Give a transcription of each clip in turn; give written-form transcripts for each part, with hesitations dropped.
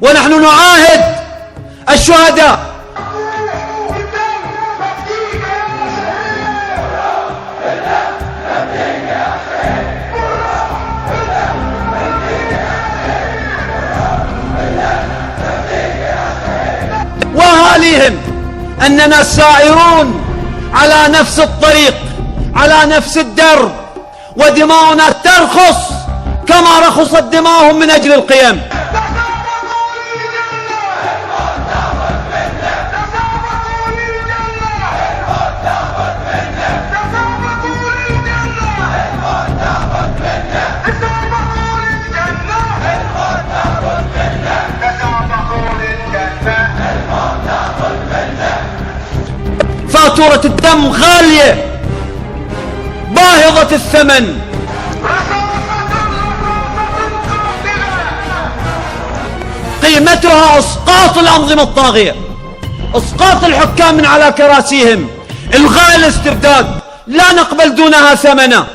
ونحن نعاهد الشهداء وأهاليهم أننا سائرون على نفس الطريق، على نفس الدرب، ودماؤنا ترخص كما رخصت دماؤهم من أجل القيم. فاتورة الدم غالية باهظة الثمن، قيمتها اسقاط الأنظمة الطاغية، اسقاط الحكام من على كراسيهم، الغاء الاستبداد، لا نقبل دونها ثمنا.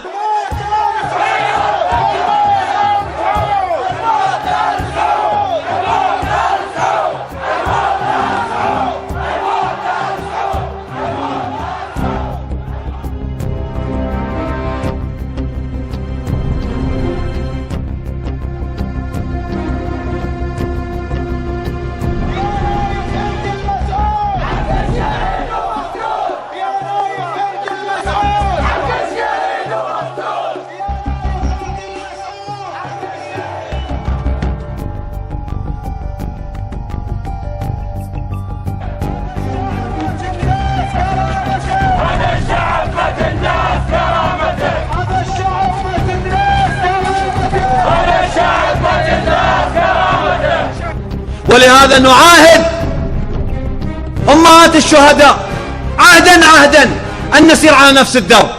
ولهذا نعاهد أمهات الشهداء عهدا أن نسير على نفس الدرب.